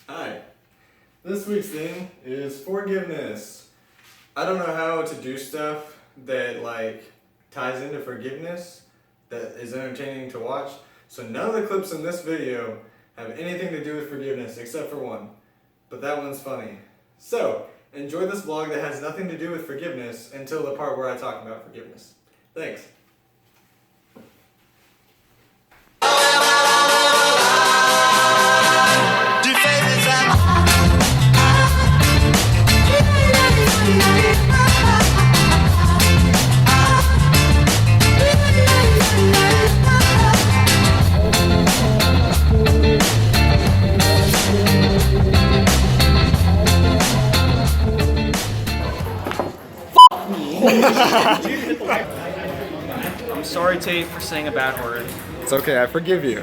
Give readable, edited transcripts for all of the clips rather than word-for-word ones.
Hi. This week's theme is forgiveness. I don't know how to do stuff that ties into forgiveness that is entertaining to watch. So none of the clips in this video have anything to do with forgiveness except for one. But that one's funny. So enjoy this vlog that has nothing to do with forgiveness until the part where I talk about forgiveness. Thanks. I'm sorry, Tate, for saying a bad word. It's okay, I forgive you.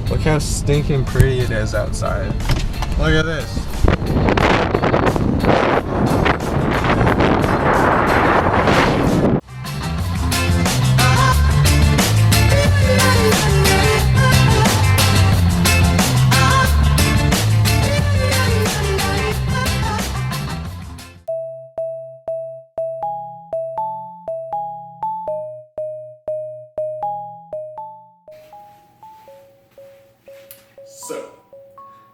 Look how stinking pretty it is outside. Look at this. So,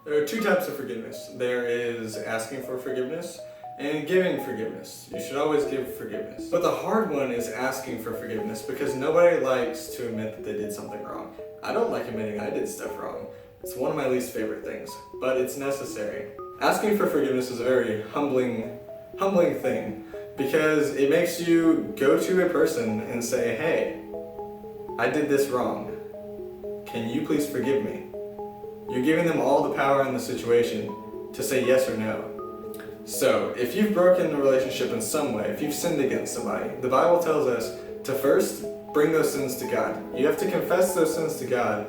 there are two types of forgiveness. There is asking for forgiveness and giving forgiveness. You should always give forgiveness. But the hard one is asking for forgiveness because nobody likes to admit that they did something wrong. I don't like admitting I did stuff wrong. It's one of my least favorite things, but it's necessary. Asking for forgiveness is a very humbling thing because it makes you go to a person and say, hey, I did this wrong. Can you please forgive me? You're giving them all the power in the situation to say yes or no. So, if you've broken the relationship in some way, if you've sinned against somebody, the Bible tells us to first bring those sins to God. You have to confess those sins to God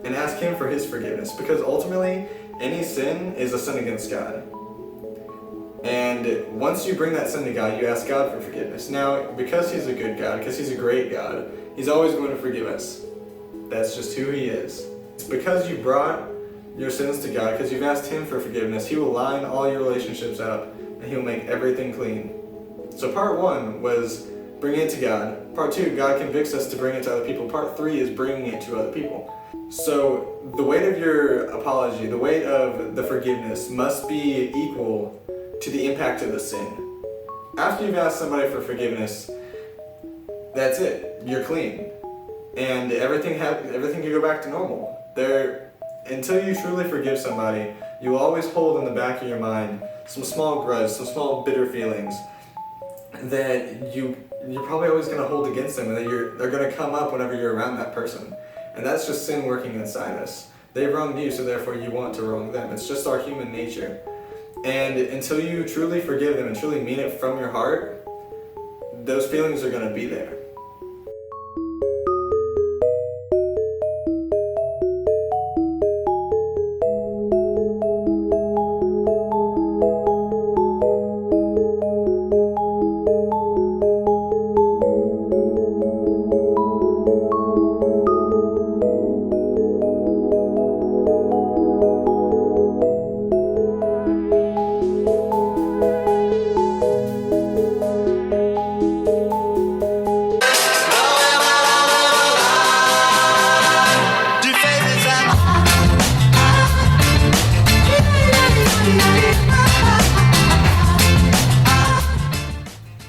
and ask Him for His forgiveness, because ultimately, any sin is a sin against God. And once you bring that sin to God, you ask God for forgiveness. Now, because He's a good God, because He's a great God, He's always going to forgive us. That's just who He is. It's because you brought your sins to God, because you've asked Him for forgiveness. He will line all your relationships up and He'll make everything clean. So part one was bringing it to God. Part two, God convicts us to bring it to other people. Part three is bringing it to other people. So the weight of your apology, the weight of the forgiveness must be equal to the impact of the sin. After you've asked somebody for forgiveness, that's it. You're clean. And everything can go back to normal. Until you truly forgive somebody, you will always hold in the back of your mind some small grudge, some small bitter feelings that you're probably always going to hold against them, and that they're going to come up whenever you're around that person. And that's just sin working inside us. They've wronged you, so therefore you want to wrong them. It's just our human nature. And until you truly forgive them and truly mean it from your heart, those feelings are going to be there.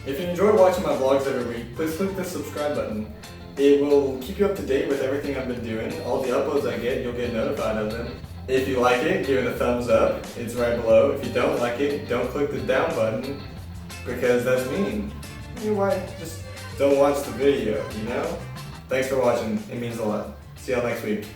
If you enjoy watching my vlogs every week, please click the subscribe button. It will keep you up to date with everything I've been doing. All the uploads I get, you'll get notified of them. If you like it, give it a thumbs up. It's right below. If you don't like it, don't click the down button, because that's mean. You know why? Just don't watch the video, you know? Thanks for watching. It means a lot. See y'all next week.